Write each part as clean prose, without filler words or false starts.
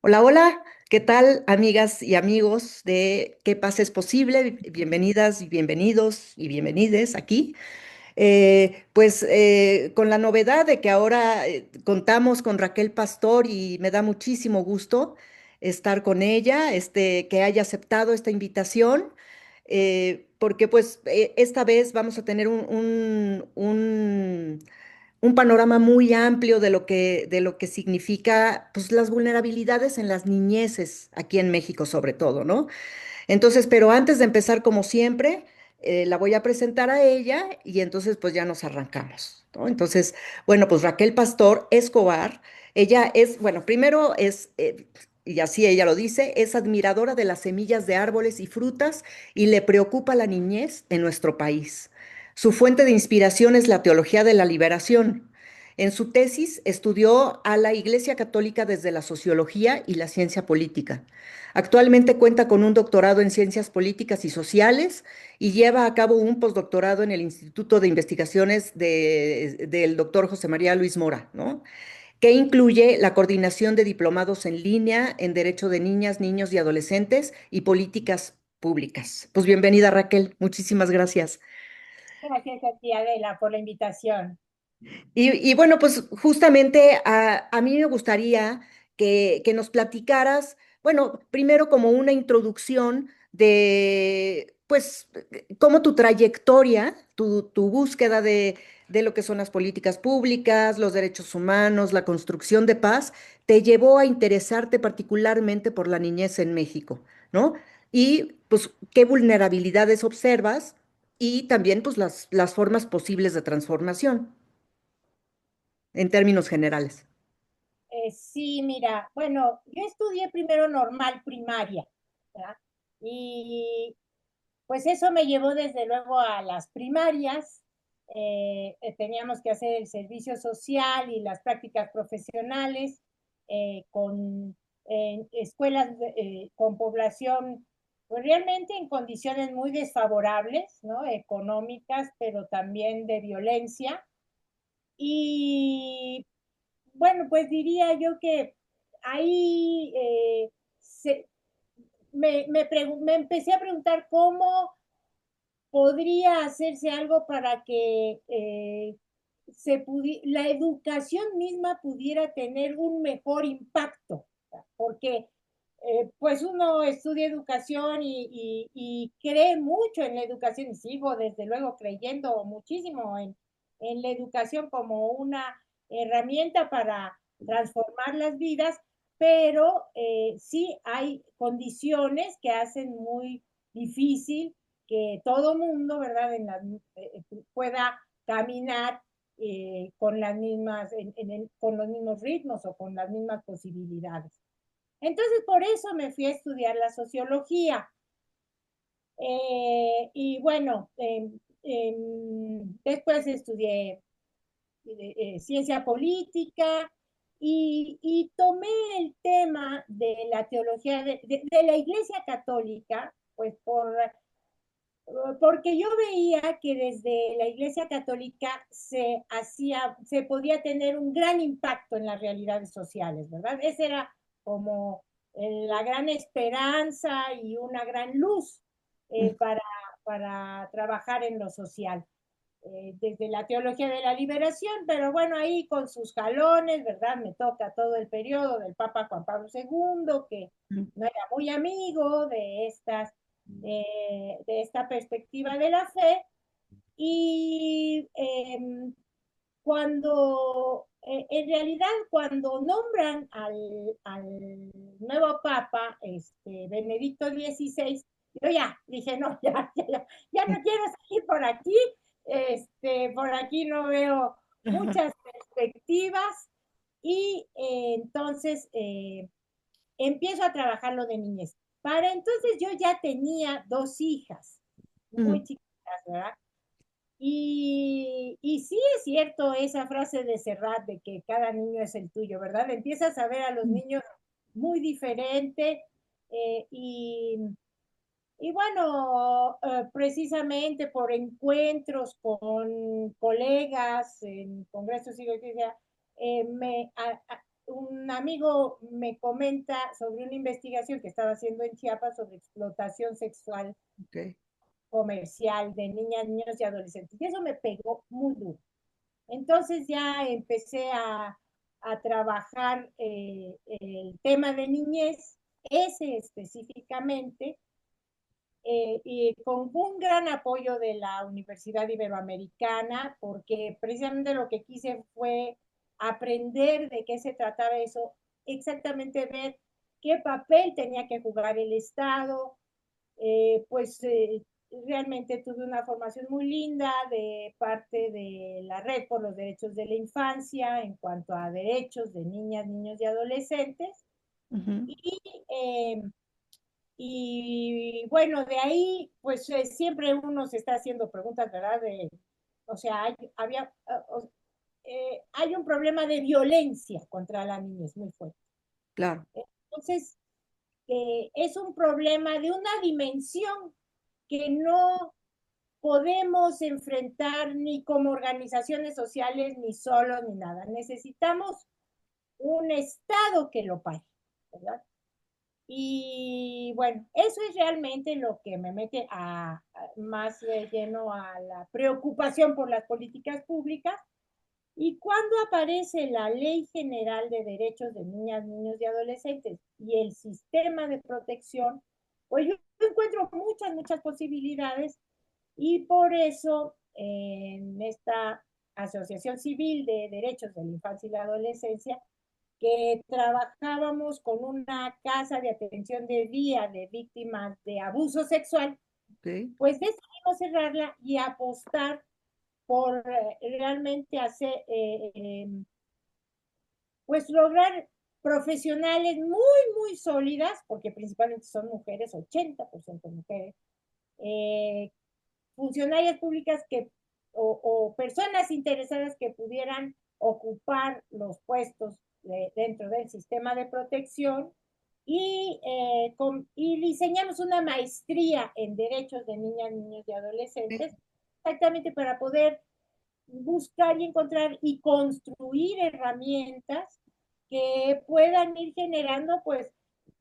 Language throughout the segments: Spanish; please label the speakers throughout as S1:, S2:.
S1: Hola, hola, ¿qué tal, amigas y amigos de ¿Qué pasa es posible? Bienvenidas y bienvenidos y bienvenides aquí. Con la novedad de que ahora contamos con Raquel Pastor y me da muchísimo gusto estar con ella, que haya aceptado esta invitación, porque esta vez vamos a tener un panorama muy amplio de lo que significa pues, las vulnerabilidades en las niñeces, aquí en México sobre todo, ¿no? Entonces, pero antes de empezar, como siempre, la voy a presentar a ella y entonces pues ya nos arrancamos, ¿no? Entonces, bueno, pues Raquel Pastor Escobar, ella es, bueno, primero es, y así ella lo dice, es admiradora de las semillas de árboles y frutas y le preocupa la niñez en nuestro país. Su fuente de inspiración es la teología de la liberación. En su tesis estudió a la Iglesia Católica desde la sociología y la ciencia política. Actualmente cuenta con un doctorado en ciencias políticas y sociales y lleva a cabo un postdoctorado en el Instituto de Investigaciones del doctor José María Luis Mora, ¿no? Que incluye la coordinación de diplomados en línea en Derecho de Niñas, Niños y Adolescentes y Políticas Públicas. Pues bienvenida, Raquel. Muchísimas gracias.
S2: Gracias a ti, Adela, por la invitación.
S1: Y bueno, pues justamente a mí me gustaría que nos platicaras, bueno, primero como una introducción de, pues, cómo tu trayectoria, tu búsqueda de lo que son las políticas públicas, los derechos humanos, la construcción de paz, te llevó a interesarte particularmente por la niñez en México, ¿no? Y pues, ¿qué vulnerabilidades observas? Y también, pues, las formas posibles de transformación en términos generales.
S2: Sí, mira, bueno, yo estudié primero normal primaria, ¿verdad? Y pues eso me llevó desde luego a las primarias. Teníamos que hacer el servicio social y las prácticas profesionales con escuelas con población pues, realmente en condiciones muy desfavorables, ¿no? Económicas, pero también de violencia. Y bueno, pues diría yo que ahí se, me empecé a preguntar cómo podría hacerse algo para que la educación misma pudiera tener un mejor impacto, porque pues uno estudia educación y cree mucho en la educación y sigo desde luego creyendo muchísimo en la educación como una herramienta para transformar las vidas, pero sí hay condiciones que hacen muy difícil que todo mundo, ¿verdad?, pueda caminar con las mismas, con los mismos ritmos o con las mismas posibilidades. Entonces, por eso me fui a estudiar la sociología. Y bueno, después estudié ciencia política y tomé el tema de la teología de la Iglesia Católica, pues porque yo veía que desde la Iglesia Católica se podía tener un gran impacto en las realidades sociales, ¿verdad? Esa era como la gran esperanza y una gran luz eh, para, para trabajar en lo social. Desde la teología de la liberación, pero bueno, ahí con sus jalones, ¿verdad? Me toca todo el periodo del Papa Juan Pablo II, que no era muy amigo de esta perspectiva de la fe. Y en realidad, cuando nombran al nuevo Papa, Benedicto XVI, yo ya dije, no, ya no quiero salir por aquí no veo muchas perspectivas y entonces empiezo a trabajar lo de niñez. Para entonces yo ya tenía dos hijas, muy
S1: Ujú.
S2: chiquitas, ¿verdad? Y sí es cierto esa frase de Serrat de que cada niño es el tuyo, ¿verdad? Empiezas a ver a los niños muy diferente eh, y, y bueno, precisamente por encuentros con colegas en congresos y lo que sea, un amigo me comenta sobre una investigación que estaba haciendo en Chiapas sobre explotación sexual
S1: Ok.
S2: comercial de niñas, niños y adolescentes. Y eso me pegó muy duro. Entonces ya empecé a trabajar el tema de niñez, ese específicamente, y con un gran apoyo de la Universidad Iberoamericana, porque precisamente lo que quise fue aprender de qué se trataba eso, exactamente ver qué papel tenía que jugar el Estado, pues realmente tuve una formación muy linda de parte de la Red por los Derechos de la Infancia en cuanto a derechos de niñas, niños y adolescentes.
S1: Ujú.
S2: Y, eh, y bueno, de ahí, pues siempre uno se está haciendo preguntas, ¿verdad? O sea, hay un problema de violencia contra la niñez muy fuerte.
S1: Claro.
S2: Entonces, es un problema de una dimensión que no podemos enfrentar ni como organizaciones sociales, ni solos, ni nada. Necesitamos un Estado que lo pare, ¿verdad? Y bueno, eso es realmente lo que me mete más lleno a la preocupación por las políticas públicas. Y cuando aparece la Ley General de Derechos de Niñas, Niños y Adolescentes y el sistema de protección, pues yo encuentro muchas, muchas posibilidades y por eso en esta Asociación Civil de Derechos de la Infancia y la Adolescencia, que trabajábamos con una casa de atención de día de víctimas de abuso sexual,
S1: Ok.
S2: pues decidimos cerrarla y apostar por realmente hacer, pues lograr profesionales muy, muy sólidas, porque principalmente son mujeres, 80% mujeres, eh, funcionarias públicas o personas interesadas que pudieran ocupar los puestos dentro del sistema de protección y diseñamos una maestría en derechos de niñas, niños y adolescentes, exactamente para poder buscar y encontrar y construir herramientas que puedan ir generando, pues,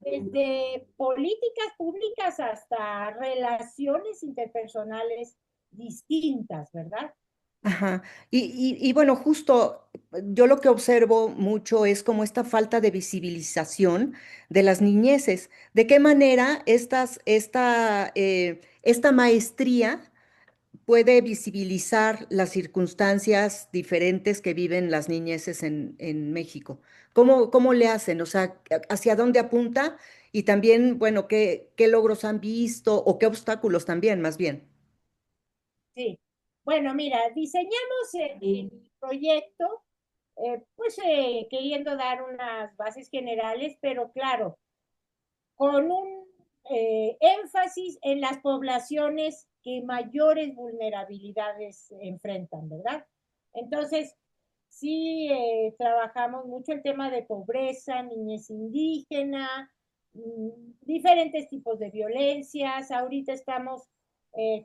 S2: desde políticas públicas hasta relaciones interpersonales distintas, ¿verdad?
S1: Ajá. Y bueno, justo yo lo que observo mucho es como esta falta de visibilización de las niñeces. ¿De qué manera esta maestría puede visibilizar las circunstancias diferentes que viven las niñeces en México? ¿Cómo le hacen? O sea, ¿hacia dónde apunta? Y también, bueno, ¿qué logros han visto o qué obstáculos también, más bien?
S2: Sí. Bueno, mira, diseñamos el proyecto, pues queriendo dar unas bases generales, pero claro, con un énfasis en las poblaciones que mayores vulnerabilidades enfrentan, ¿verdad? Entonces, sí trabajamos mucho el tema de pobreza, niñez indígena, diferentes tipos de violencias. Ahorita estamos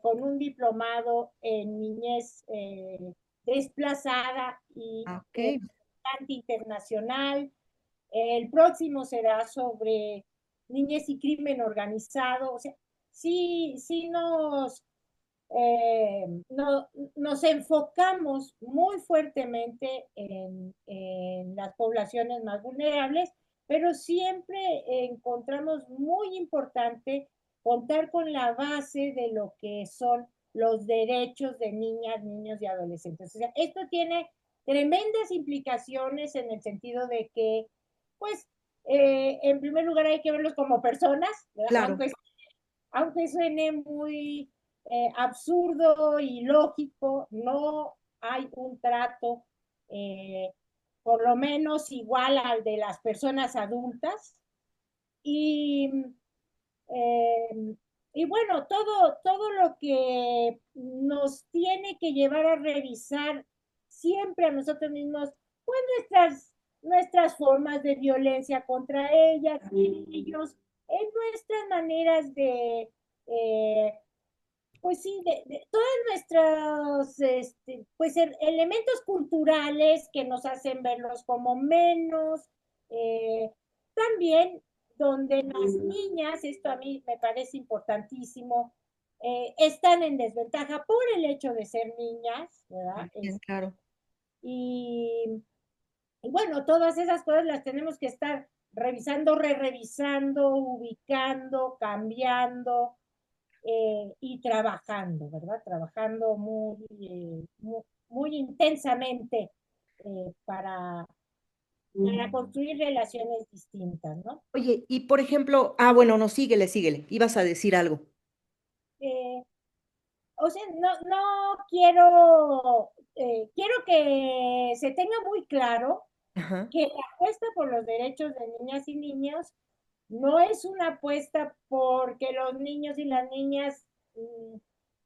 S2: con un diplomado en niñez desplazada y
S1: Ah, ok.
S2: internacional. El próximo será sobre niñez y crimen organizado. O sea, sí nos enfocamos muy fuertemente en las poblaciones más vulnerables, pero siempre encontramos muy importante contar con la base de lo que son los derechos de niñas, niños y adolescentes. O sea, esto tiene tremendas implicaciones en el sentido de que, pues, en primer lugar hay que verlos como personas, ¿verdad?
S1: Claro.
S2: Aunque suene muy absurdo y lógico, no hay un trato por lo menos igual al de las personas adultas. Y, eh, y bueno, todo lo que nos tiene que llevar a revisar siempre a nosotros mismos, pues nuestras formas de violencia contra ellas, y ellos, en nuestras maneras eh, pues sí, de todas nuestras pues elementos culturales que nos hacen verlos como menos, Eh, también donde las niñas, esto a mí me parece importantísimo, están en desventaja por el hecho de ser niñas, ¿verdad?
S1: Bien, claro.
S2: Y, y bueno, todas esas cosas las tenemos que estar revisando, re-revisando, ubicando, cambiando y trabajando, ¿verdad? Trabajando muy intensamente para construir relaciones distintas, ¿no?
S1: Oye, y por ejemplo, ah, bueno, no, síguele, síguele. Ibas a decir algo.
S2: Eh, o sea, no quiero, quiero que se tenga muy claro
S1: Ajá,
S2: que la apuesta por los derechos de niñas y niños no es una apuesta porque los niños y las niñas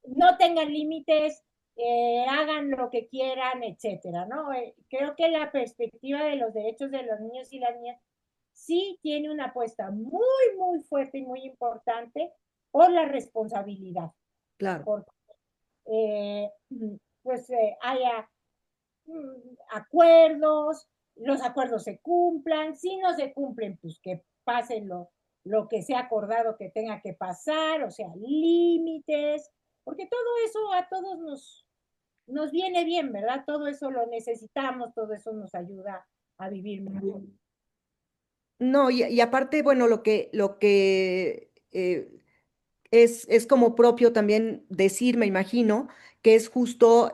S2: no tengan límites, hagan lo que quieran, etcétera, ¿no? Creo que la perspectiva de los derechos de los niños y las niñas sí tiene una apuesta muy fuerte y muy importante por la responsabilidad,
S1: claro.
S2: por eh, pues haya acuerdos, los acuerdos se cumplan, si no se cumplen, pues que pase lo que se ha acordado que tenga que pasar, o sea, límites, porque todo eso a todos nos viene bien, ¿verdad? Todo eso lo necesitamos, todo eso nos ayuda a vivir mejor.
S1: No, y aparte, bueno, lo que es como propio también decir, me imagino, que es justo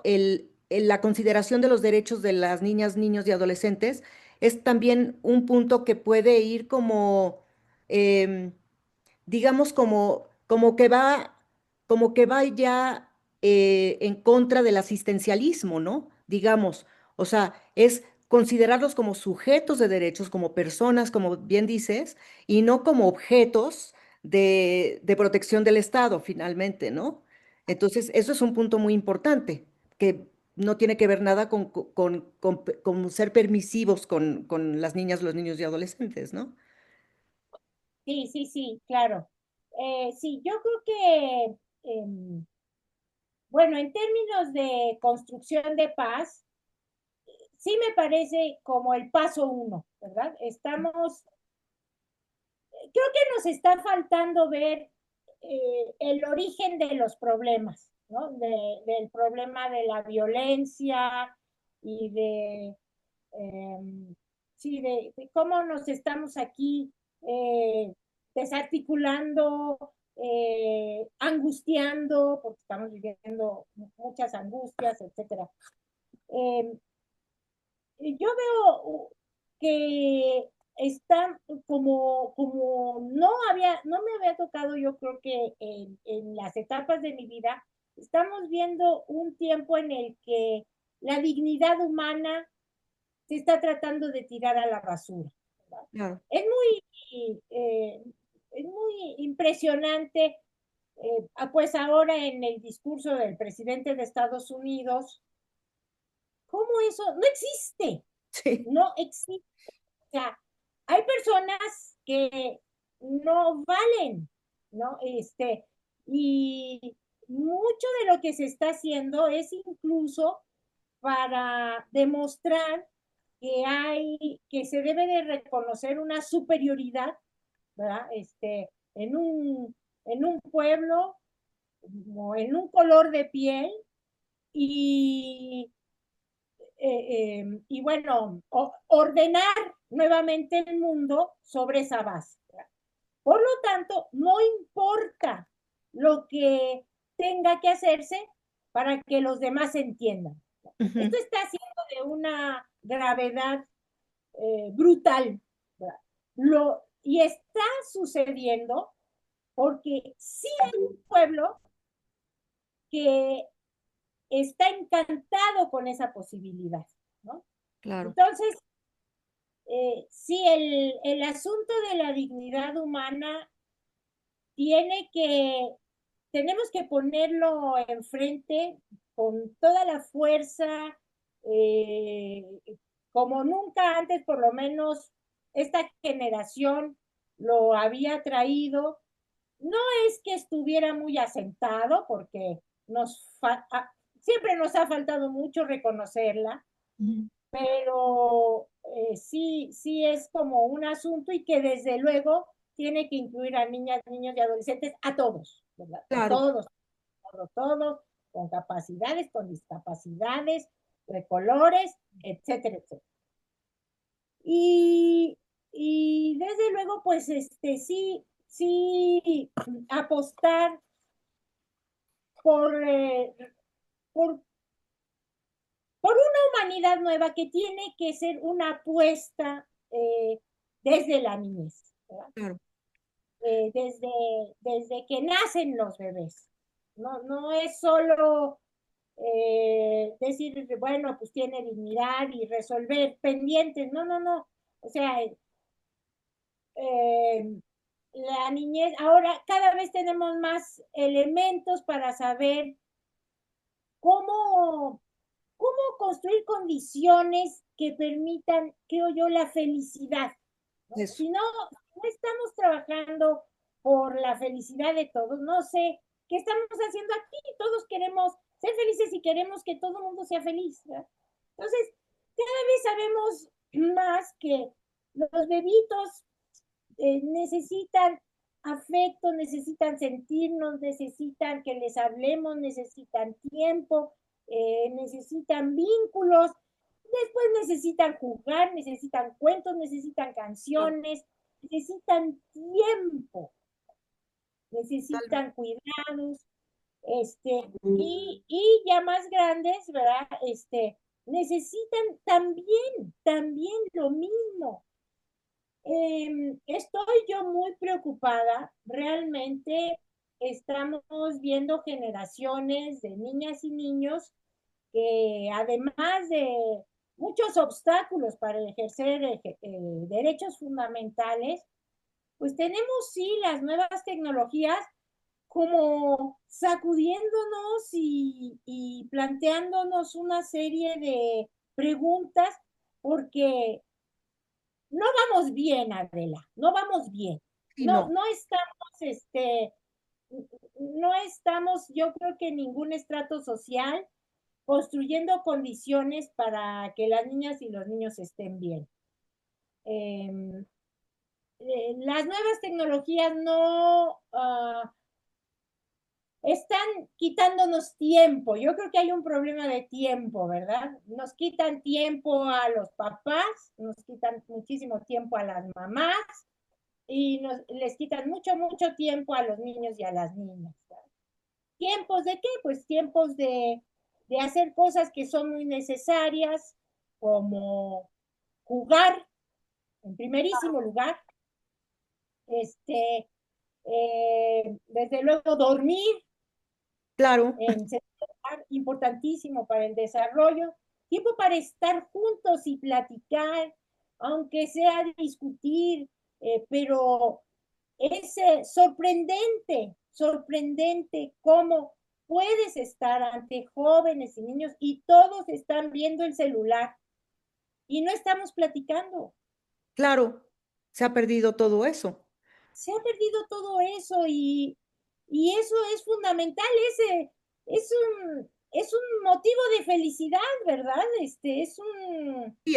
S1: la consideración de los derechos de las niñas, niños y adolescentes, es también un punto que puede ir como, em, digamos, como que va ya en contra del asistencialismo, ¿no? Digamos, o sea, es considerarlos como sujetos de derechos, como personas, como bien dices, y no como objetos de protección del Estado, finalmente, ¿no? Entonces, eso es un punto muy importante, que no tiene que ver nada con ser permisivos con las niñas, los niños y adolescentes, ¿no?
S2: Sí, claro. Sí, yo creo que, bueno, en términos de construcción de paz, sí me parece como el paso uno, ¿verdad? Creo que nos está faltando ver el origen de los problemas, ¿no? Del problema de la violencia y eh, sí, de cómo nos estamos aquí eh, desarticulando, angustiando, porque estamos viviendo muchas angustias, etcétera. Eh, yo veo que está no me había tocado, yo creo que en las etapas de mi vida, estamos viendo un tiempo en el que la dignidad humana se está tratando de tirar a la basura, ¿verdad?
S1: Claro.
S2: Es muy, eh, es muy impresionante, pues ahora en el discurso del presidente de Estados Unidos, cómo eso no existe,
S1: Sí.
S2: no existe. O sea, hay personas que no valen, ¿no? Y mucho de lo que se está haciendo es incluso para demostrar que se debe de reconocer una superioridad, ¿verdad? En un pueblo o en un color de piel y y bueno, ordenar nuevamente el mundo sobre esa base. Por lo tanto, no importa lo que tenga que hacerse para que los demás entiendan. Esto
S1: Ujú,
S2: está siendo de una gravedad brutal. Y está sucediendo porque sí hay un pueblo que está encantado con esa posibilidad, ¿no?
S1: claro.
S2: Entonces, sí, el asunto de la dignidad humana tiene que, tenemos que ponerlo enfrente con toda la fuerza, eh, como nunca antes, por lo menos esta generación lo había traído. No es que estuviera muy asentado, porque siempre nos ha faltado mucho reconocerla, pero sí, sí es como un asunto y que desde luego tiene que incluir a niñas, niños y adolescentes, a todos, ¿verdad? A
S1: Claro,
S2: todos, todos, con capacidades, con discapacidades, de colores, etcétera, etcétera. Y, y desde luego, pues sí, sí, apostar por, por, por una humanidad nueva que tiene que ser una apuesta desde la niñez, ¿verdad?
S1: claro.
S2: Desde que nacen los bebés. No, no es solo decir, bueno, pues tiene dignidad y resolver pendientes. No, no, no. O sea, eh, la niñez, ahora cada vez tenemos más elementos para saber cómo, cómo construir condiciones que permitan, creo yo, la felicidad. ¿No?
S1: Eso.
S2: Si no, no estamos trabajando por la felicidad de todos, no sé qué estamos haciendo aquí. Todos queremos ser felices y queremos que todo el mundo sea feliz. ¿Verdad? Entonces, cada vez sabemos más que los bebitos necesitan afecto, necesitan sentirnos, necesitan que les hablemos, necesitan tiempo, necesitan vínculos, después necesitan jugar, necesitan cuentos, necesitan
S1: Claro,
S2: canciones, necesitan tiempo,
S1: totalmente.
S2: necesitan cuidados, y ya más grandes, ¿verdad? Necesitan también lo mismo. Estoy yo muy preocupada. Realmente estamos viendo generaciones de niñas y niños que además de muchos obstáculos para ejercer derechos fundamentales, pues tenemos sí las nuevas tecnologías como sacudiéndonos y planteándonos una serie de preguntas porque no vamos bien, Adela, no vamos bien.
S1: Sí,
S2: No,
S1: no.
S2: no estamos, no estamos, yo creo que en ningún estrato social construyendo condiciones para que las niñas y los niños estén bien. Eh, las nuevas tecnologías no están quitándonos tiempo. Yo creo que hay un problema de tiempo, ¿verdad? Nos quitan tiempo a los papás, nos quitan muchísimo tiempo a las mamás, y les quitan mucho, mucho tiempo a los niños y a las niñas. ¿Verdad? ¿Tiempos de qué? Pues tiempos de hacer cosas que son muy necesarias, como jugar, en primerísimo lugar, desde luego dormir,
S1: Claro,
S2: en lugar, importantísimo para el desarrollo, tiempo para estar juntos y platicar, aunque sea discutir, pero es sorprendente, sorprendente cómo puedes estar ante jóvenes y niños y todos están viendo el celular y no estamos platicando.
S1: claro. Se ha perdido todo eso.
S2: Se ha perdido todo eso y eso es fundamental, es un motivo de felicidad, ¿verdad? Es un...
S1: Sí,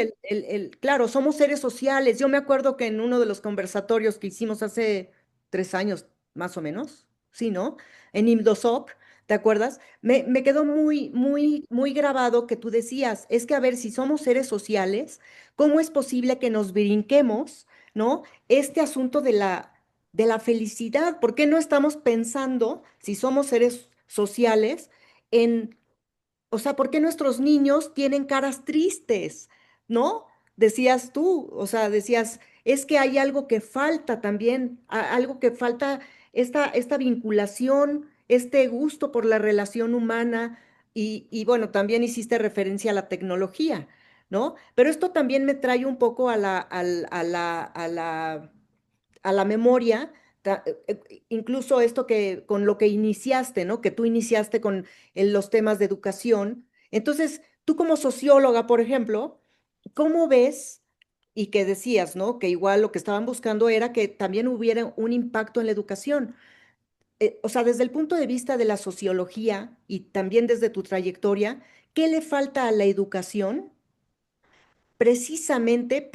S1: claro, somos seres sociales. Yo me acuerdo que en uno de los conversatorios que hicimos hace 3 años, más o menos, sí, ¿no? En IMDOSOC, ¿te acuerdas? Me quedó muy, muy, muy grabado que tú decías, es que a ver, si somos seres sociales, ¿cómo es posible que nos brinquemos, ¿no? Este asunto de la felicidad. ¿Por qué no estamos pensando, si somos seres sociales, en o sea, ¿por qué nuestros niños tienen caras tristes? ¿No? Decías tú, o sea, decías, es que hay algo que falta también, algo que falta, esta vinculación, este gusto por la relación humana, y bueno, también hiciste referencia a la tecnología, ¿no? Pero esto también me trae un poco a la memoria, incluso esto que con lo que iniciaste, ¿no? Que tú iniciaste con los temas de educación. Entonces, tú como socióloga, por ejemplo, ¿cómo ves? Y que decías, ¿no? Que igual lo que estaban buscando era que también hubiera un impacto en la educación. O sea, desde el punto de vista de la sociología y también desde tu trayectoria, ¿qué le falta a la educación precisamente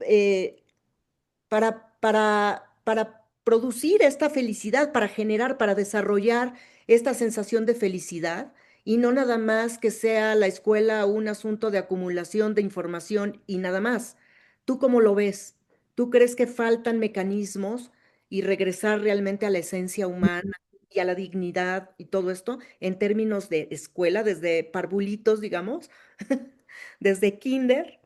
S1: eh, para producir esta felicidad, para generar, para desarrollar esta sensación de felicidad y no nada más que sea la escuela un asunto de acumulación de información y nada más. ¿Tú cómo lo ves? ¿Tú crees que faltan mecanismos y regresar realmente a la esencia humana y a la dignidad y todo esto en términos de escuela, desde parvulitos, digamos, desde kinder?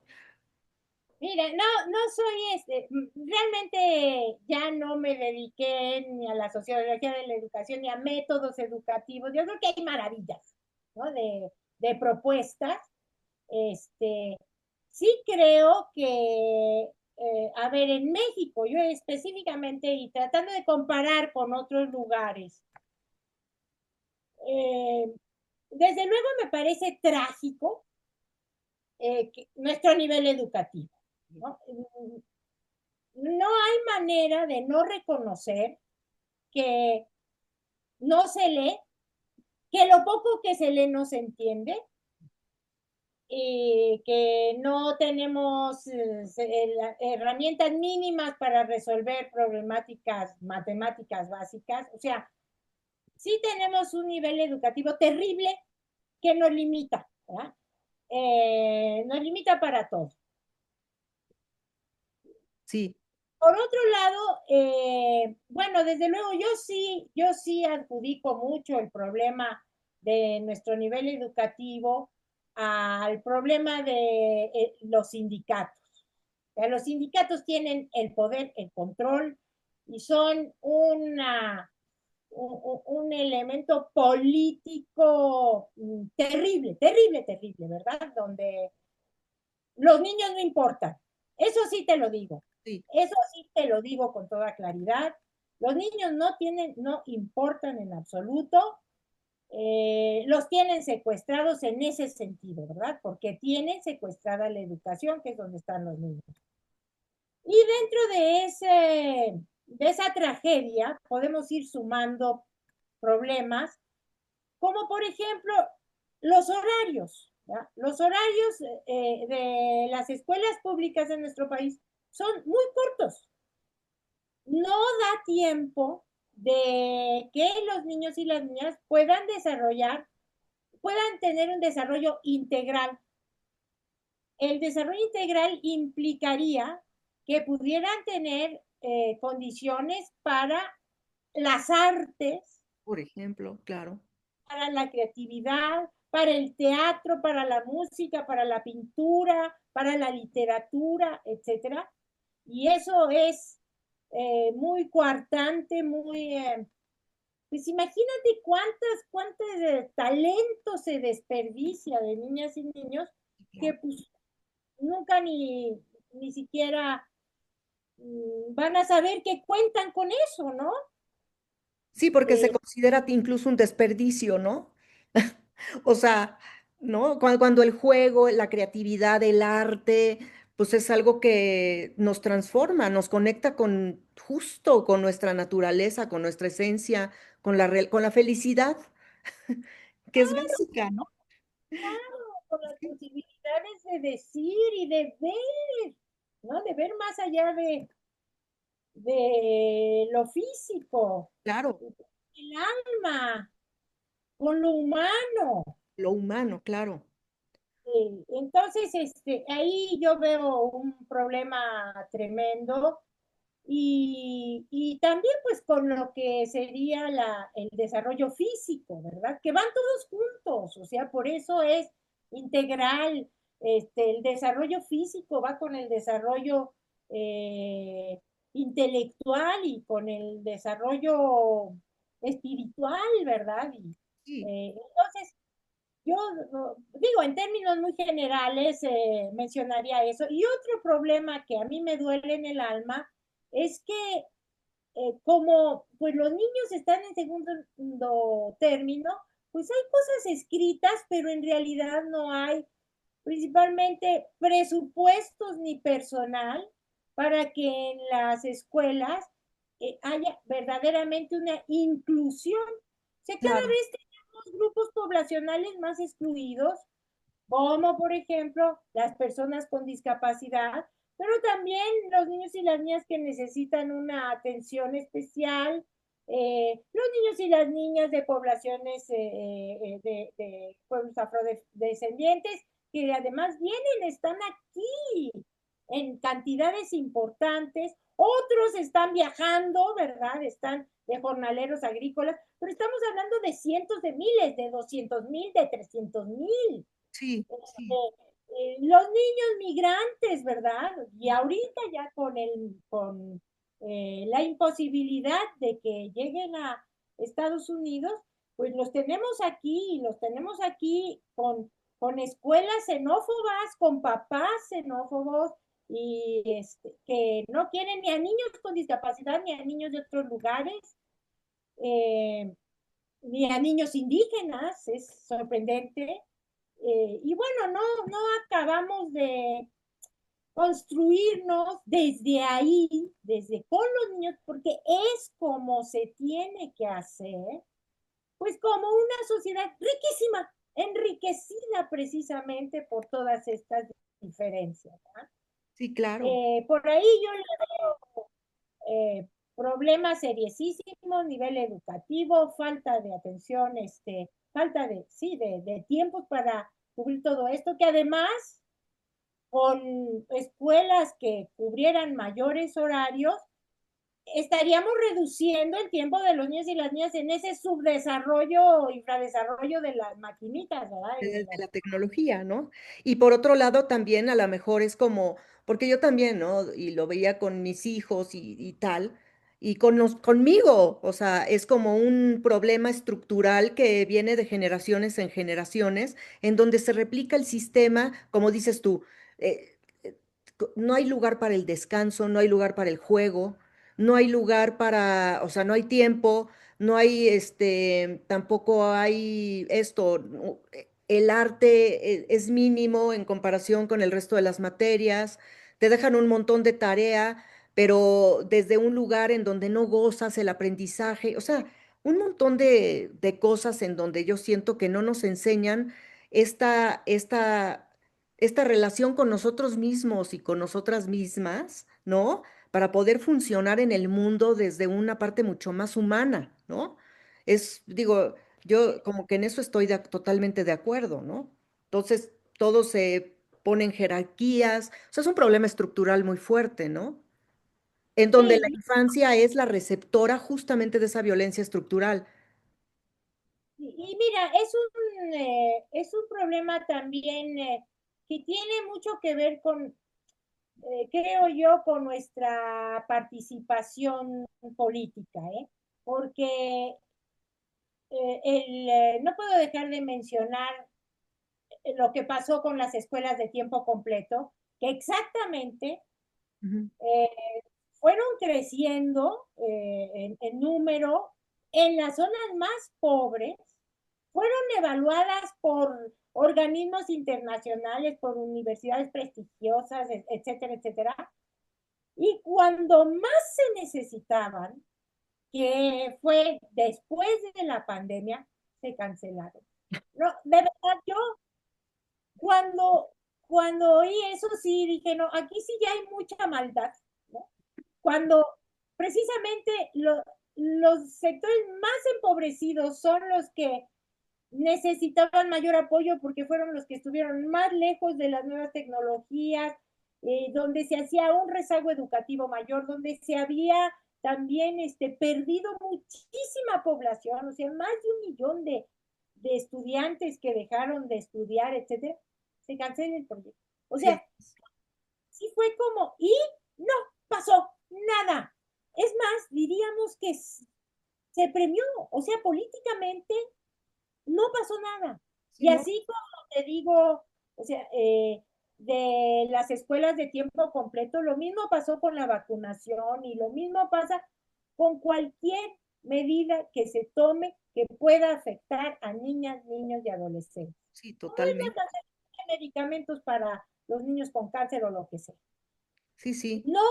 S2: Mira, no soy realmente ya no me dediqué ni a la sociología de la educación ni a métodos educativos. Yo creo que hay maravillas, ¿no? De propuestas. Este, sí creo que, a ver, en México, yo específicamente y tratando de comparar con otros lugares, eh, desde luego me parece trágico nuestro nivel educativo, ¿no? No hay manera de no reconocer que no se lee, que lo poco que se lee no se entiende, y que no tenemos herramientas mínimas para resolver problemáticas matemáticas básicas. O sea, sí tenemos un nivel educativo terrible que nos limita, ¿verdad? Nos limita para todo.
S1: Sí,
S2: Por otro lado, bueno, desde luego yo sí adjudico mucho el problema de nuestro nivel educativo al problema de los sindicatos. O sea, los sindicatos tienen el poder, el control y son un elemento político terrible, terrible, terrible, ¿verdad? Donde los niños no importan. Eso sí te lo digo.
S1: sí.
S2: Eso sí te lo digo con toda claridad. Los niños no importan en absoluto. Los tienen secuestrados en ese sentido, ¿verdad? Porque tienen secuestrada la educación, que es donde están los niños. Y dentro de esa tragedia podemos ir sumando problemas, como por ejemplo los horarios. ¿Ya? Los horarios de las escuelas públicas en nuestro país son muy cortos. No da tiempo de que los niños y las niñas puedan tener un desarrollo integral. El desarrollo integral implicaría que pudieran tener condiciones para las artes,
S1: Por ejemplo, claro.
S2: para la creatividad, para el teatro, para la música, para la pintura, para la literatura, etcétera. Y eso es muy coartante, muy... pues imagínate cuántos talento se desperdicia de niñas y niños que
S1: Claro.
S2: pues nunca ni siquiera van a saber que cuentan con eso, ¿no?
S1: Sí, porque se
S2: Eh,
S1: considera incluso un desperdicio, ¿no? O sea, ¿no? Cuando el juego, la creatividad, el arte, pues es algo que nos transforma, nos conecta con justo con nuestra naturaleza, con nuestra esencia, con la felicidad, que es básica, ¿no?
S2: con las posibilidades de decir y de ver, ¿no? De ver más allá de lo físico,
S1: Claro,
S2: el alma, con lo humano.
S1: lo humano, claro.
S2: Entonces, ahí yo veo un problema tremendo y también pues con lo que sería el desarrollo físico, ¿verdad? Que van todos juntos, o sea, por eso es integral. El desarrollo físico va con el desarrollo eh, intelectual y con el desarrollo espiritual, ¿verdad?
S1: Sí,
S2: Entonces, yo digo, en términos muy generales, mencionaría eso. Y otro problema que a mí me duele en el alma es que como pues los niños están en segundo término, pues hay cosas escritas, pero en realidad no hay principalmente presupuestos ni personal para que en las escuelas haya verdaderamente una inclusión. O sea, cada
S1: claro.
S2: vez tenemos grupos poblacionales más excluidos, como por ejemplo las personas con discapacidad, pero también los niños y las niñas que necesitan una atención especial, los niños y las niñas de poblaciones de pueblos afrodescendientes, que además vienen, están aquí en cantidades importantes, otros están viajando, ¿verdad? Están de jornaleros agrícolas, pero estamos hablando de cientos de miles, de 200,000, de 300,000.
S1: Sí, sí,
S2: Los niños migrantes, ¿verdad? Y ahorita ya con la imposibilidad de que lleguen a Estados Unidos, pues los tenemos aquí con escuelas xenófobas, con papás xenófobos y que no quieren ni a niños con discapacidad ni a niños de otros lugares. Eh, Ni a niños indígenas, es sorprendente. Y bueno, no acabamos de construirnos desde ahí, desde con los niños, porque es como se tiene que hacer, pues como una sociedad riquísima, enriquecida precisamente por todas estas diferencias, ¿verdad?
S1: sí, claro.
S2: Por ahí yo le veo problemas seriosísimos, nivel educativo, falta de atención, falta de, sí, de tiempos para cubrir todo esto, que además con escuelas que cubrieran mayores horarios, estaríamos reduciendo el tiempo de los niños y las niñas en ese subdesarrollo, infradesarrollo de las maquinitas, ¿verdad?
S1: De la tecnología, ¿no? Y por otro lado, también a lo mejor es como, porque yo también, ¿no? Y lo veía con mis hijos y tal, y conmigo, o sea, es como un problema estructural que viene de generaciones en generaciones, en donde se replica el sistema, como dices tú, no hay lugar para el descanso, no hay lugar para el juego, no hay lugar para, o sea, no hay tiempo, no hay, tampoco hay esto, el arte es mínimo en comparación con el resto de las materias, te dejan un montón de tarea, pero desde un lugar en donde no gozas el aprendizaje, o sea, un montón de cosas en donde yo siento que no nos enseñan esta, esta esta relación con nosotros mismos y con nosotras mismas, ¿no? Para poder funcionar en el mundo desde una parte mucho más humana, ¿no? Digo, yo como que en eso estoy totalmente de acuerdo, ¿no? Entonces, todo se pone en jerarquías, o sea, es un problema estructural muy fuerte, ¿no? En donde
S2: Sí,
S1: la infancia es la receptora justamente de esa violencia estructural.
S2: y mira, es un problema también que tiene mucho que ver con, creo yo, con nuestra participación política, ¿eh? Porque no puedo dejar de mencionar lo que pasó con las escuelas de tiempo completo, que exactamente
S1: Ujú.
S2: eh, fueron creciendo en número en las zonas más pobres, fueron evaluadas por organismos internacionales, por universidades prestigiosas, etcétera, etcétera. Y cuando más se necesitaban, que fue después de la pandemia, se cancelaron. No, de verdad, yo cuando, cuando oí eso sí dije, no, aquí sí ya hay mucha maldad, ¿no? Cuando precisamente los sectores más empobrecidos son los que necesitaban mayor apoyo porque fueron los que estuvieron más lejos de las nuevas tecnologías, donde se hacía un rezago educativo mayor, donde se había también perdido muchísima población, o sea, más de 1 millón de estudiantes que dejaron de estudiar, etcétera, se cancela el proyecto. O
S1: Sí,
S2: sea, sí fue como, y no pasó nada. Es más, diríamos que se premió, o sea, políticamente no pasó nada.
S1: sí,
S2: Y
S1: ¿no?
S2: así como te digo, o sea, de las escuelas de tiempo completo, lo mismo pasó con la vacunación y lo mismo pasa con cualquier medida que se tome que pueda afectar a niñas, niños y adolescentes.
S1: Sí,
S2: Como es
S1: totalmente.
S2: más, hacer medicamentos para los niños con cáncer o lo que sea.
S1: Sí, sí.
S2: No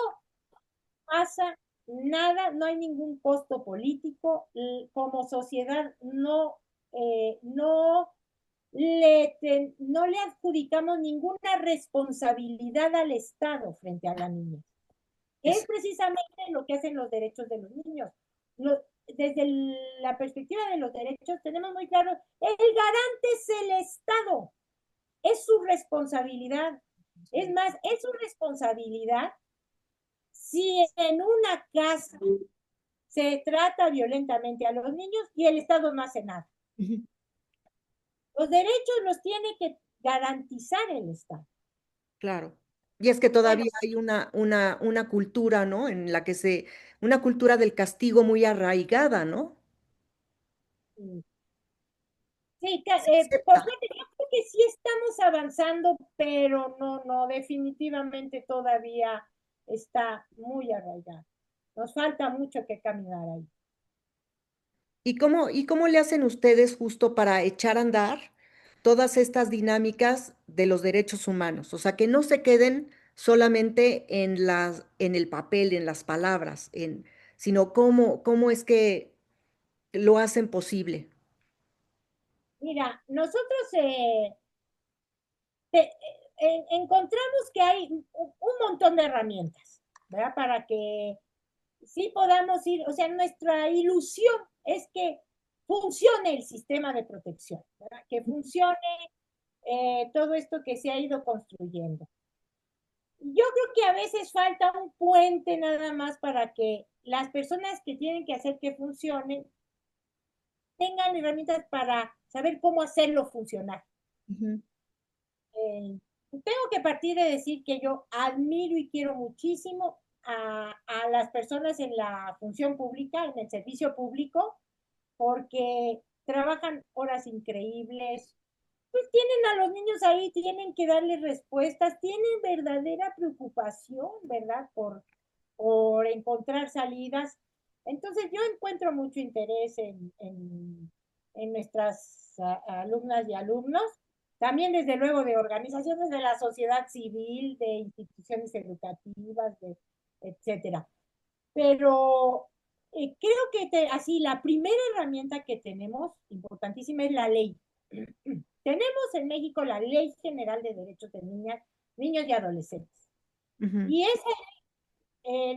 S2: pasa nada, no hay ningún costo político, como sociedad no no le adjudicamos ninguna responsabilidad al Estado frente a la niña. Es
S1: Es,
S2: precisamente lo que hacen los derechos de los niños. Desde la perspectiva de los derechos tenemos muy claro, el garante es el Estado, es su responsabilidad. Es más, es su responsabilidad si en una casa se trata violentamente a los niños y el Estado no hace nada.
S1: ujú,
S2: Los derechos los tiene que garantizar el Estado.
S1: claro. Y es que
S2: Bueno,
S1: todavía hay una cultura, ¿no? En la que una cultura del castigo muy arraigada, ¿no?
S2: sí,
S1: Se
S2: por
S1: acepta.
S2: suerte, yo creo que sí estamos avanzando, pero no, definitivamente todavía está muy arraigado. Nos falta mucho que caminar ahí.
S1: Y cómo le hacen ustedes justo para echar a andar todas estas dinámicas de los derechos humanos? O sea, que no se queden solamente en el papel, en las palabras, sino cómo es que lo hacen posible.
S2: Mira, nosotros encontramos que hay un montón de herramientas, ¿verdad? Para que sí podamos ir, o sea, nuestra ilusión es que funcione el sistema de protección, ¿verdad? Que funcione todo esto que se ha ido construyendo. Yo creo que a veces falta un puente nada más para que las personas que tienen que hacer que funcione tengan herramientas para saber cómo hacerlo funcionar.
S1: Ujú,
S2: Tengo que partir de decir que yo admiro y quiero muchísimo a las personas en la función pública, en el servicio público, porque trabajan horas increíbles, pues tienen a los niños ahí, tienen que darles respuestas, tienen verdadera preocupación, ¿verdad? Por encontrar salidas. Entonces yo encuentro mucho interés en nuestras alumnas y alumnos, también desde luego de organizaciones de la sociedad civil, de instituciones educativas, etcétera. Pero creo que así la primera herramienta que tenemos, importantísima, es la ley. Tenemos en México la Ley General de Derechos de Niñas, Niños y Adolescentes.
S1: ujú,
S2: Y esa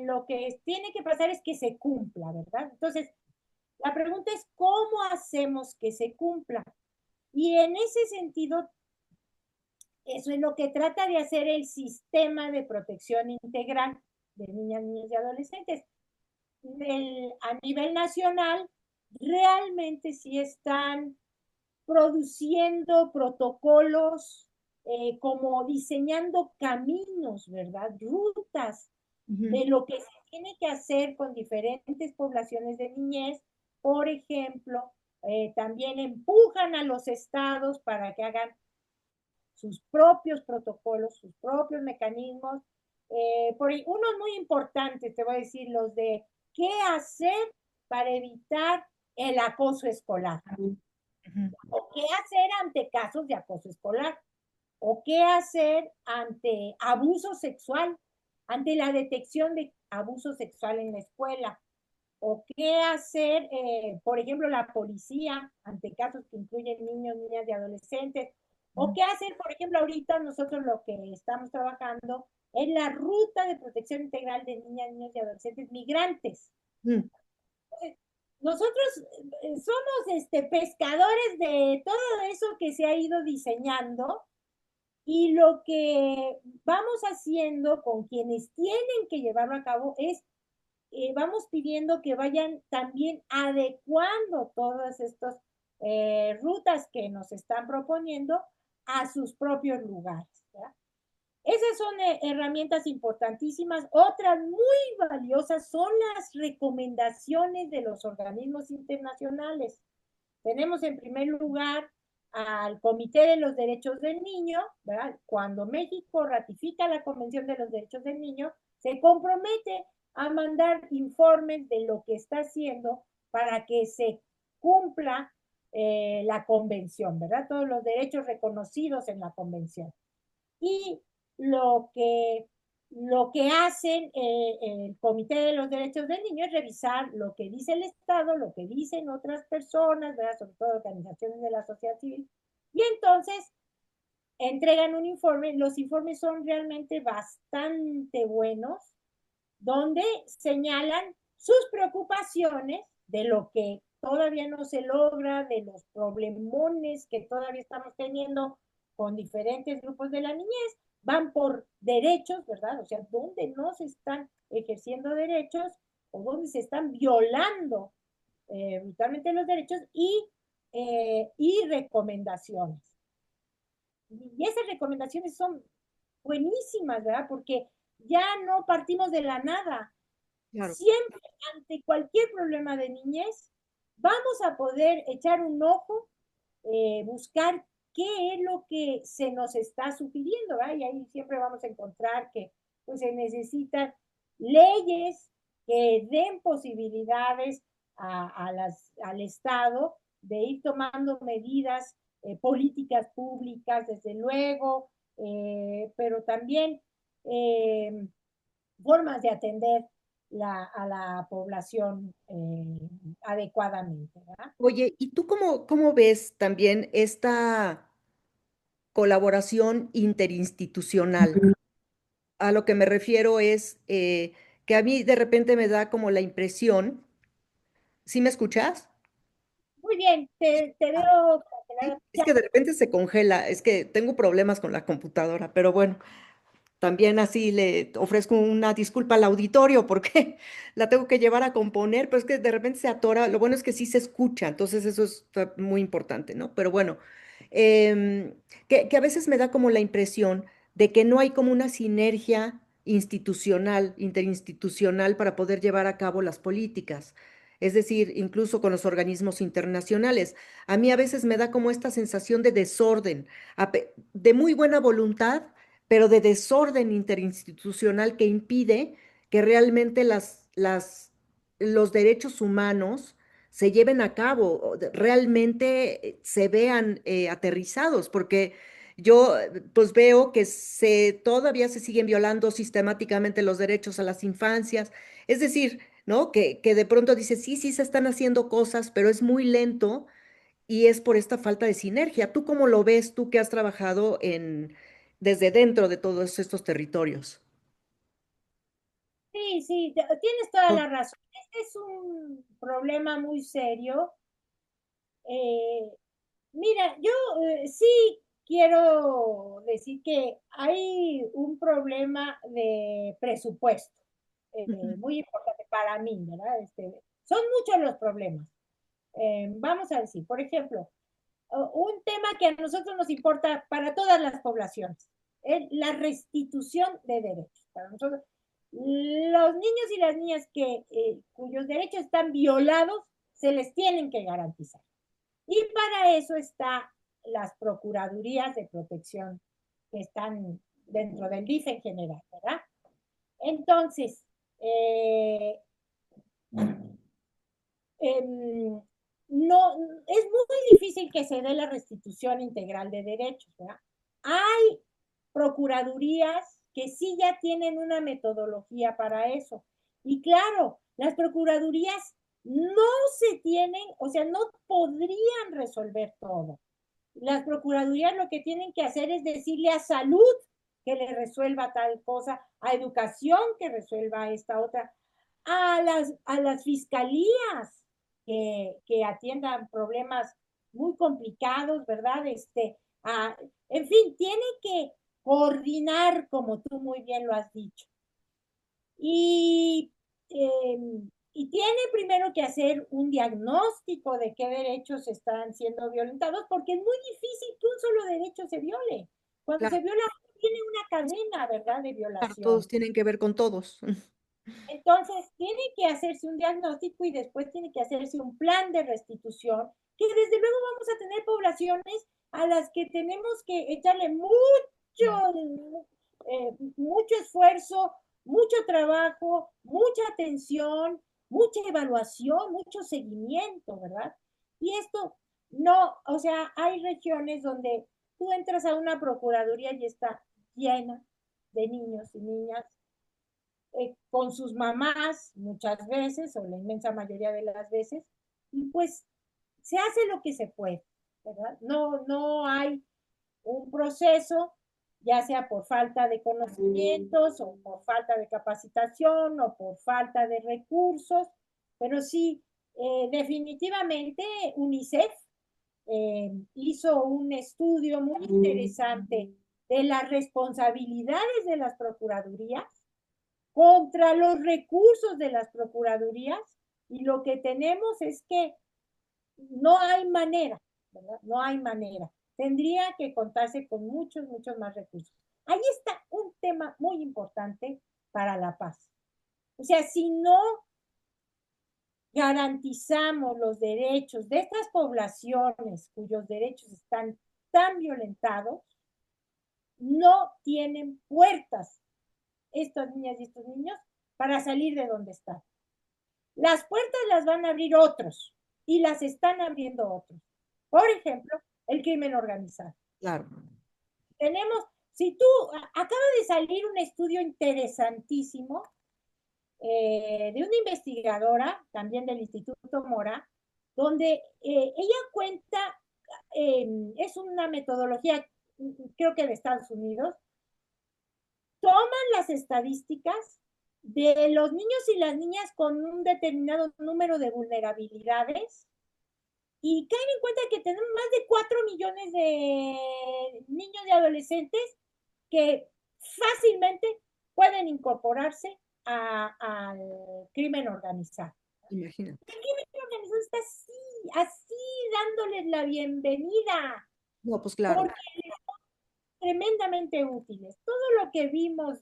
S2: lo que tiene que pasar es que se cumpla, ¿verdad? Entonces, la pregunta es, ¿cómo hacemos que se cumpla? Y en ese sentido, eso es lo que trata de hacer el sistema de protección integral de niñas, niños y adolescentes. A nivel nacional, realmente sí están produciendo protocolos, como diseñando caminos, ¿verdad? Rutas
S1: ujú,
S2: de lo que se tiene que hacer con diferentes poblaciones de niñez. Por ejemplo, también empujan a los estados para que hagan sus propios protocolos, sus propios mecanismos. Unos muy importantes, te voy a decir, los de qué hacer para evitar el acoso escolar,
S1: ujú,
S2: o qué hacer ante casos de acoso escolar, o qué hacer ante abuso sexual, ante la detección de abuso sexual en la escuela, o qué hacer, por ejemplo, la policía ante casos que incluyen niños, niñas y adolescentes, o
S1: ujú,
S2: qué hacer, por ejemplo, ahorita nosotros lo que estamos trabajando es la ruta de protección integral de niñas, niños y adolescentes migrantes.
S1: ujú.
S2: Nosotros somos pescadores de todo eso que se ha ido diseñando, y lo que vamos haciendo con quienes tienen que llevarlo a cabo es, vamos pidiendo que vayan también adecuando todas estas rutas que nos están proponiendo a sus propios lugares, ¿verdad? Esas son herramientas importantísimas. Otras muy valiosas son las recomendaciones de los organismos internacionales. Tenemos en primer lugar al Comité de los Derechos del Niño, ¿verdad? Cuando México ratifica la Convención de los Derechos del Niño, se compromete a mandar informes de lo que está haciendo para que se cumpla la convención, ¿verdad? Todos los derechos reconocidos en la convención. Y lo que, lo que hacen el Comité de los Derechos del Niño es revisar lo que dice el Estado, lo que dicen otras personas, ¿verdad? Sobre todo organizaciones de la sociedad civil, Y entonces entregan un informe, los informes son realmente bastante buenos, donde señalan sus preocupaciones de lo que todavía no se logra, de los problemones que todavía estamos teniendo con diferentes grupos de la niñez, van por derechos, ¿verdad? O sea, donde no se están ejerciendo derechos o donde se están violando brutalmente los derechos y recomendaciones. Y esas recomendaciones son buenísimas, ¿verdad? Porque ya no partimos de la nada.
S1: Claro.
S2: Siempre ante cualquier problema de niñez vamos a poder echar un ojo, buscar qué es lo que se nos está sugiriendo, ¿verdad? Y ahí siempre vamos a encontrar que pues, se necesitan leyes que den posibilidades al Estado de ir tomando medidas, políticas públicas, desde luego, pero también formas de atender a la población adecuadamente, ¿verdad?
S1: Oye, ¿y tú cómo ves también esta colaboración interinstitucional? A lo que me refiero es que a mí de repente me da como la impresión, ¿sí me escuchas?
S2: Muy bien, te veo
S1: Sí. Es
S2: ya.
S1: que de repente se congela, es que tengo problemas con la computadora, pero bueno. También así le ofrezco una disculpa al auditorio porque la tengo que llevar a componer, pero es que de repente se atora. Lo bueno es que sí se escucha, entonces eso es muy importante, ¿no? Pero bueno, em, que a veces me da como la impresión de que no hay como una sinergia institucional, interinstitucional para poder llevar a cabo las políticas. Es decir, incluso con los organismos internacionales. A mí a veces me da como esta sensación de desorden, de muy buena voluntad pero de desorden interinstitucional que impide que realmente los derechos humanos se lleven a cabo, realmente se vean aterrizados, porque yo pues veo que todavía se siguen violando sistemáticamente los derechos a las infancias, es decir, ¿no? Que de pronto dice, sí, sí se están haciendo cosas, pero es muy lento y es por esta falta de sinergia. ¿Tú cómo lo ves, tú que has trabajado desde dentro de todos estos territorios?
S2: Sí, sí, tienes toda
S1: Oh,
S2: la razón. Este es un problema muy serio. Eh, Mira, yo sí quiero decir que hay un problema de presupuesto
S1: ujú.
S2: muy importante para mí, ¿verdad? Son muchos los problemas. Vamos a decir, por ejemplo, un tema que a nosotros nos importa para todas las poblaciones, es la restitución de derechos. Para nosotros, los niños y las niñas cuyos derechos están violados, se les tienen que garantizar. Y para eso están las procuradurías de protección que están dentro del DIF en general, ¿verdad? Entonces, eh, eh, no, es muy difícil que se dé la restitución integral de derechos, ¿verdad? Hay procuradurías que sí ya tienen una metodología para eso. Y claro, las procuradurías no se tienen, o sea, no podrían resolver todo. Las procuradurías lo que tienen que hacer es decirle a salud que le resuelva tal cosa, a educación que resuelva esta otra, a las fiscalías que atiendan problemas muy complicados, ¿verdad? En fin, tiene que coordinar, como tú muy bien lo has dicho. Y, eh, y tiene primero que hacer un diagnóstico de qué derechos están siendo violentados, porque es muy difícil que un solo derecho se viole. Cuando
S1: Claro,
S2: se viola, tiene una cadena, ¿verdad?, de
S1: claro,
S2: violación.
S1: todos tienen que ver con todos.
S2: Entonces, tiene que hacerse un diagnóstico y después tiene que hacerse un plan de restitución, que desde luego vamos a tener poblaciones a las que tenemos que echarle mucho esfuerzo, mucho trabajo, mucha atención, mucha evaluación, mucho seguimiento, ¿verdad? Y esto no, o sea, hay regiones donde tú entras a una procuraduría y está llena de niños y niñas con sus mamás muchas veces, o la inmensa mayoría de las veces, y pues se hace lo que se puede. ¿verdad? No hay un proceso, ya sea por falta de conocimientos o por falta de capacitación o por falta de recursos, pero sí, definitivamente UNICEF hizo un estudio muy interesante de las responsabilidades de las procuradurías contra los recursos de las procuradurías y lo que tenemos es que no hay manera, ¿verdad? No hay manera. Tendría que contarse con muchos, muchos más recursos. Ahí está un tema muy importante para la paz. O sea, si no garantizamos los derechos de estas poblaciones cuyos derechos están tan violentados, no tienen puertas estas niñas y estos niños para salir de donde están. Las puertas las van a abrir otros y las están abriendo otros. Por ejemplo, el crimen organizado.
S1: Claro.
S2: Tenemos, si tú, acaba de salir un estudio interesantísimo de una investigadora, también del Instituto Mora, donde ella cuenta, es una metodología, creo que de Estados Unidos, toman las estadísticas de los niños y las niñas con un determinado número de vulnerabilidades y caen en cuenta que tenemos más de 4 millones de niños y adolescentes que fácilmente pueden incorporarse al crimen organizado.
S1: Imagínate.
S2: El crimen organizado está así dándoles la bienvenida,
S1: No, pues claro.
S2: porque son tremendamente útiles. Todo lo que vimos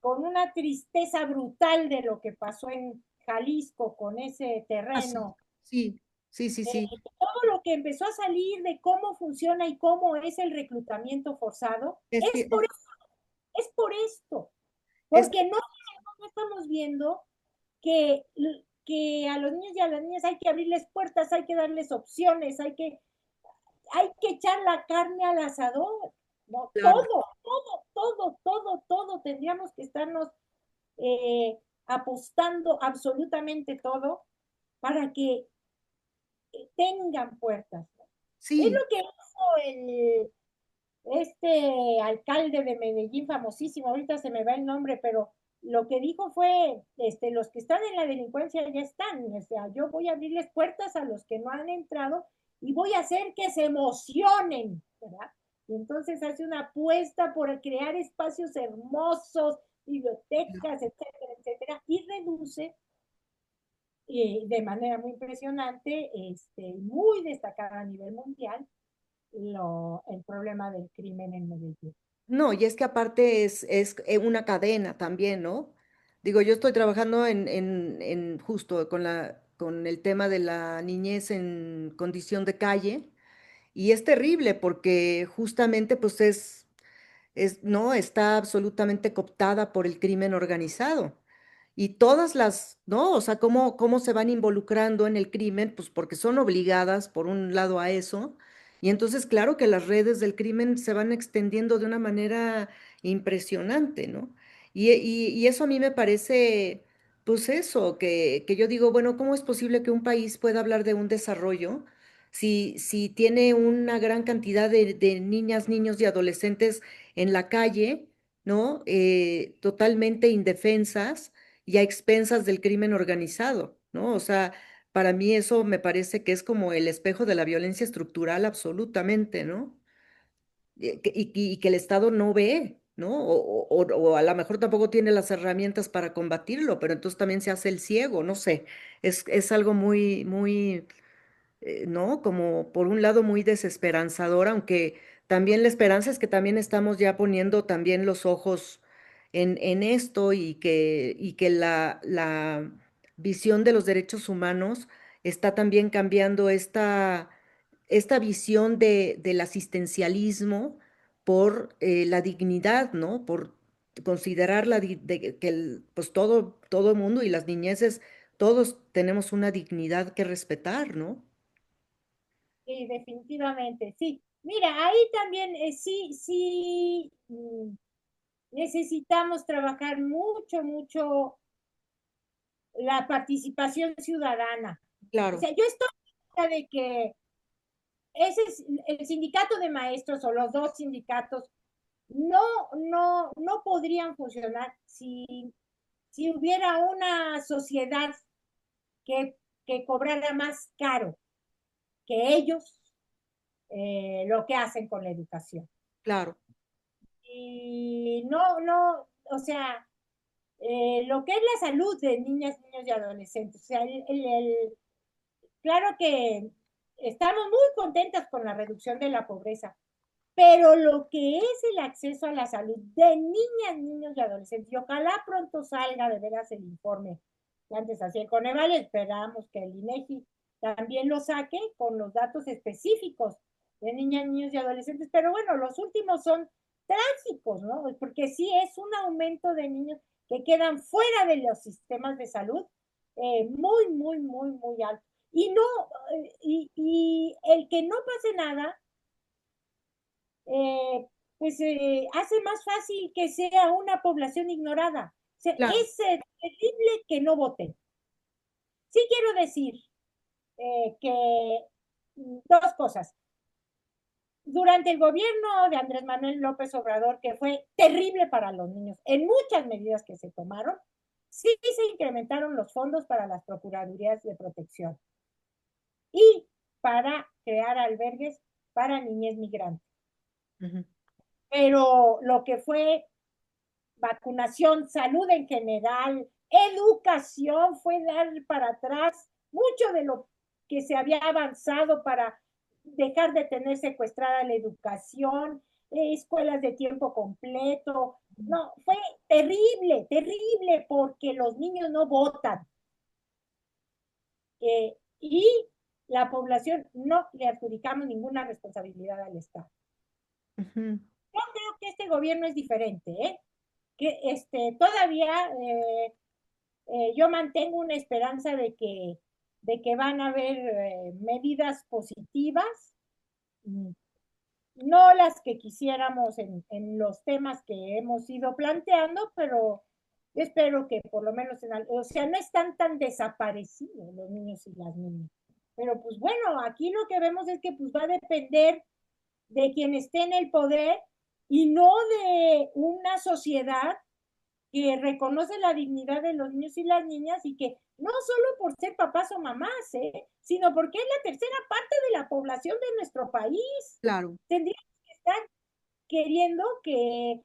S2: con una tristeza brutal de lo que pasó en Jalisco con ese
S1: Ah, sí,
S2: terreno,
S1: sí, sí, sí, sí.
S2: todo lo que empezó a salir de cómo funciona y cómo es el reclutamiento forzado,
S1: Es que
S2: es por esto,
S1: es
S2: porque no estamos viendo que, que a los niños y a las niñas hay que abrirles puertas, hay que darles opciones, hay que echar la carne al asador, ¿no?
S1: claro.
S2: Todo, tendríamos que estarnos apostando absolutamente todo para que tengan puertas, ¿no? Es
S1: Sí,
S2: lo que hizo este alcalde de Medellín, famosísimo, ahorita se me va el nombre, pero lo que dijo fue, los que están en la delincuencia ya están, o sea, yo voy a abrirles puertas a los que no han entrado y voy a hacer que se emocionen, ¿verdad? Y entonces hace una apuesta por crear espacios hermosos, bibliotecas, etcétera, etcétera, y reduce de manera muy impresionante, muy destacada a nivel mundial, el problema del crimen en Medellín.
S1: no, y es que aparte es una cadena también, ¿no? Digo, yo estoy trabajando en justo con el tema de la niñez en condición de calle, y es terrible porque justamente pues no, está absolutamente cooptada por el crimen organizado. Y todas ¿no? O sea, cómo se van involucrando en el crimen, pues porque son obligadas, por un lado, a eso. Y entonces, claro que las redes del crimen se van extendiendo de una manera impresionante, ¿no? Y eso a mí me parece, pues eso, que yo digo, bueno, ¿cómo es posible que un país pueda hablar de un desarrollo si tiene una gran cantidad de niñas, niños y adolescentes en la calle, ¿no? Totalmente indefensas y a expensas del crimen organizado, ¿no? O sea, para mí eso me parece que es como el espejo de la violencia estructural absolutamente, ¿no? Y que el Estado no ve, ¿no? O a lo mejor tampoco tiene las herramientas para combatirlo, pero entonces también se hace el ciego, no sé. Es algo muy, ¿no? Como por un lado muy desesperanzador, aunque también la esperanza es que también estamos ya poniendo también los ojos en esto y que la visión de los derechos humanos está también cambiando esta visión del asistencialismo por la dignidad, ¿no? Por considerar que pues todo el mundo y las niñeces, todos tenemos una dignidad que respetar, ¿no?
S2: Sí, definitivamente, sí. Mira, ahí también sí, necesitamos trabajar mucho, mucho la participación ciudadana. O
S1: Claro,
S2: sea, yo estoy de que ese es el sindicato de maestros o los dos sindicatos no, no podrían funcionar si hubiera una sociedad que, que cobrara más caro que ellos lo que hacen con la educación.
S1: Claro,
S2: Y o sea, lo que es la salud de niñas, niños y adolescentes. O sea, claro que estamos muy contentas con la reducción de la pobreza, pero lo que es el acceso a la salud de niñas, niños y adolescentes, y ojalá pronto salga de veras el informe que antes hacía el Coneval, esperamos que el INEGI también lo saque con los datos específicos de niñas, niños y adolescentes, pero bueno, los últimos son trágicos, ¿no? Porque sí es un aumento de niños que quedan fuera de los sistemas de salud muy, muy, muy, muy alto. Y no, y el que no pase nada, eh, pues hace más fácil que sea una población ignorada. O sea,
S1: claro.
S2: es terrible que no voten. Sí quiero decir que dos cosas. Durante el gobierno de Andrés Manuel López Obrador, que fue terrible para los niños en muchas medidas que se tomaron, sí se incrementaron los fondos para las procuradurías de protección y para crear albergues para niñez migrante.
S1: Ujú.
S2: Pero lo que fue vacunación, salud en general, educación, fue dar para atrás mucho de lo que se había avanzado para dejar de tener secuestrada la educación, escuelas de tiempo completo. No, fue terrible, terrible, porque los niños no votan y la población no le adjudicamos ninguna responsabilidad al Estado.
S1: Ujú.
S2: Yo creo que este gobierno es diferente, ¿eh? Que todavía yo mantengo una esperanza de que van a haber medidas positivas, no las que quisiéramos en los temas que hemos ido planteando, pero espero que por lo menos o sea, no están tan desaparecidos los niños y las niñas. Pero pues bueno, aquí lo que vemos es que pues va a depender de quien esté en el poder y no de una sociedad que reconoce la dignidad de los niños y las niñas y que no solo por ser papás o mamás, sino porque es la tercera parte de la población de nuestro país.
S1: Claro,
S2: Tendríamos que estar queriendo que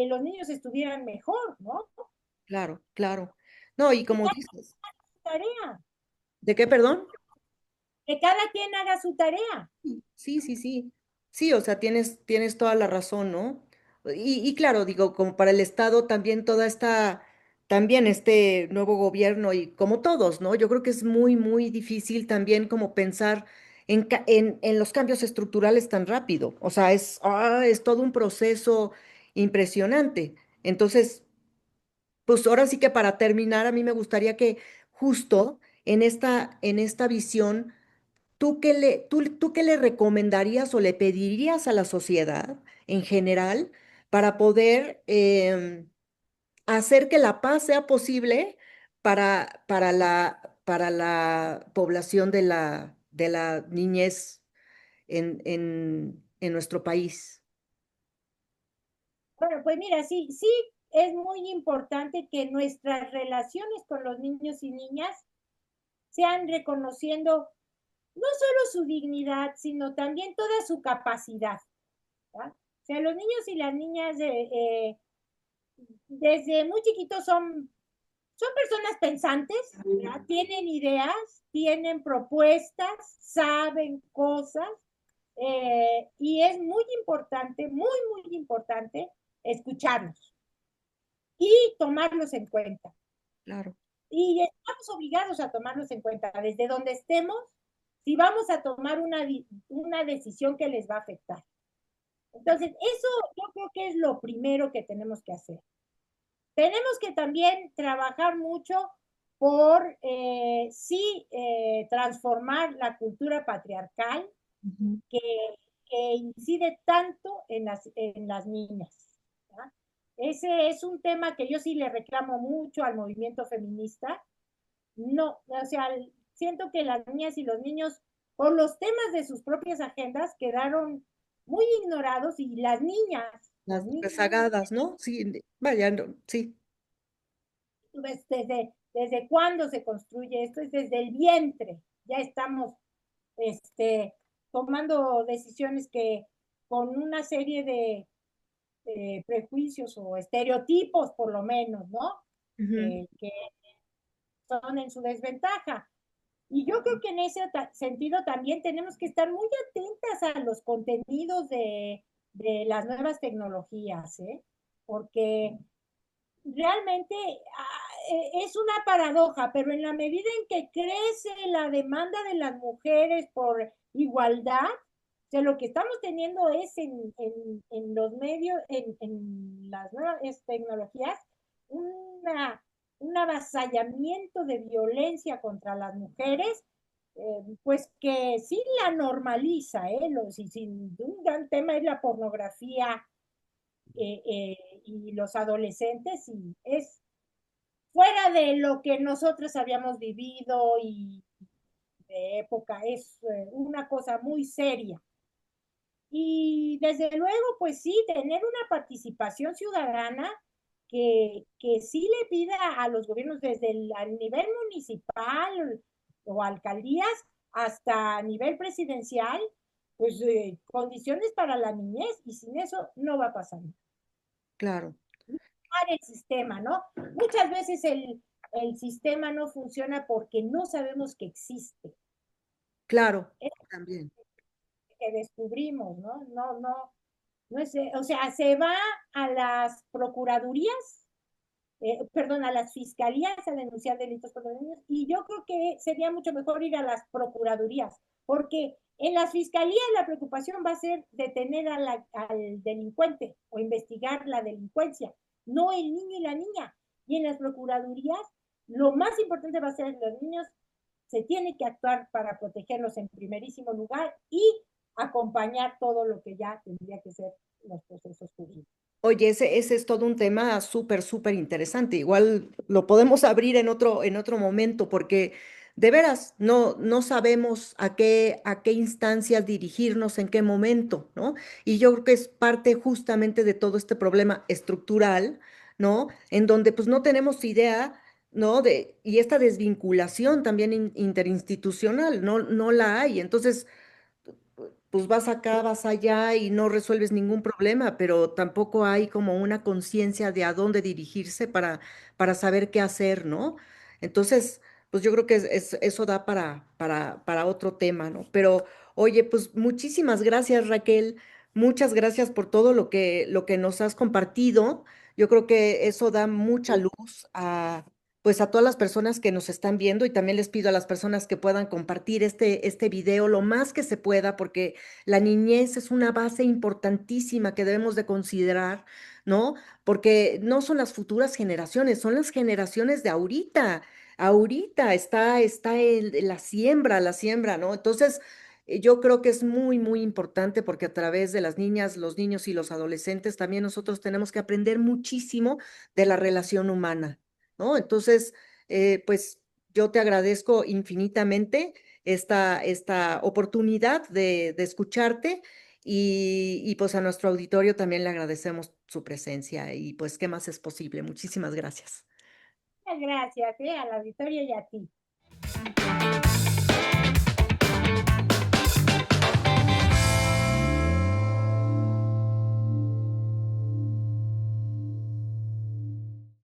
S2: los niños estuvieran mejor, ¿no?
S1: claro, claro. No, y
S2: Que
S1: como
S2: cada
S1: dices,
S2: tarea,
S1: ¿de qué, perdón?
S2: que cada quien haga su tarea.
S1: Sí, sí, sí. Sí, o sea, tienes toda la razón, ¿no? Y claro, digo, como para el Estado también también este nuevo gobierno y como todos, ¿no? Yo creo que es muy, muy difícil también como pensar en los cambios estructurales tan rápido. O sea, es todo un proceso impresionante. Entonces, pues ahora sí que para terminar, a mí me gustaría que justo en esta visión, tú qué le recomendarías o le pedirías a la sociedad en general para poder hacer que la paz sea posible para la población de la niñez en nuestro país?
S2: Bueno, pues mira, sí, sí es muy importante que nuestras relaciones con los niños y niñas sean reconociendo no solo su dignidad, sino también toda su capacidad. ¿verdad? O sea, los niños y las niñas desde muy chiquitos son personas pensantes, ¿verdad? Tienen ideas, tienen propuestas, saben cosas, y es muy importante, muy, muy importante escucharlos y tomarlos en cuenta.
S1: Claro,
S2: Y estamos obligados a tomarlos en cuenta desde donde estemos, si vamos a tomar una decisión que les va a afectar. Entonces, eso yo creo que es lo primero que tenemos que hacer. Tenemos que también trabajar mucho por sí transformar la cultura patriarcal
S1: ujú,
S2: que, que incide tanto en las niñas. ¿verdad? Ese es un tema que yo sí le reclamo mucho al movimiento feminista. No, o sea, siento que las niñas y los niños por los temas de sus propias agendas quedaron muy ignorados y las
S1: Las
S2: niñas,
S1: rezagadas, ¿no? Sí, vaya, sí.
S2: pues, desde cuándo se construye esto, es desde el vientre, ya estamos este, tomando decisiones que con una serie de prejuicios o estereotipos, por lo menos, ¿no?
S1: Ujú,
S2: Que son en su desventaja. Y yo creo que en ese sentido también tenemos que estar muy atentas a los contenidos de las nuevas tecnologías, ¿eh? Porque realmente es una paradoja, pero en la medida en que crece la demanda de las mujeres por igualdad, o sea, lo que estamos teniendo es en los medios, en las nuevas tecnologías, una, un avasallamiento de violencia contra las mujeres, pues que sí la normaliza, ¿eh? Sin un gran tema es la pornografía y los adolescentes, y es fuera de lo que nosotros habíamos vivido y de época, es una cosa muy seria. Y desde luego, pues sí, tener una participación ciudadana que sí le pida a los gobiernos desde al nivel municipal o alcaldías hasta nivel presidencial, pues condiciones para la niñez, y sin eso no va a pasar
S1: claro,
S2: el sistema, ¿no? Muchas veces el sistema no funciona porque no sabemos que existe,
S1: claro,
S2: es
S1: también.
S2: que descubrimos, ¿no? No es, o sea, se va a las procuradurías, perdón, a las fiscalías a denunciar delitos contra los niños, y yo creo que sería mucho mejor ir a las procuradurías, porque en las fiscalías la preocupación va a ser detener al delincuente o investigar la delincuencia, no el niño y la niña. Y en las procuradurías lo más importante va a ser los niños, se tiene que actuar para protegerlos en primerísimo lugar y acompañar todo lo que ya tendría que ser los procesos jurídicos.
S1: Oye, ese es todo un tema súper, súper interesante. Igual lo podemos abrir en otro momento, porque de veras no sabemos a qué instancias dirigirnos, en qué momento, ¿no? Y yo creo que es parte justamente de todo este problema estructural, ¿no? En donde pues no tenemos idea, ¿no? Y esta desvinculación también interinstitucional, no la hay. Entonces, pues vas acá, vas allá y no resuelves ningún problema, pero tampoco hay como una conciencia de a dónde dirigirse para saber qué hacer, ¿no? Entonces, pues yo creo que eso da para otro tema, ¿no? Pero, oye, pues muchísimas gracias, Raquel. Muchas gracias por todo lo que nos has compartido. Yo creo que eso da mucha luz pues a todas las personas que nos están viendo, y también les pido a las personas que puedan compartir este video lo más que se pueda, porque la niñez es una base importantísima que debemos de considerar, ¿no? Porque no son las futuras generaciones, son las generaciones de ahorita. Ahorita está la siembra, ¿no? Entonces, yo creo que es muy, muy importante, porque a través de las niñas, los niños y los adolescentes también nosotros tenemos que aprender muchísimo de la relación humana, ¿no? Entonces, pues yo te agradezco infinitamente esta oportunidad de escucharte, y pues a nuestro auditorio también le agradecemos su presencia, y pues qué más es posible. Muchísimas gracias.
S2: Muchas gracias, al auditorio y a ti.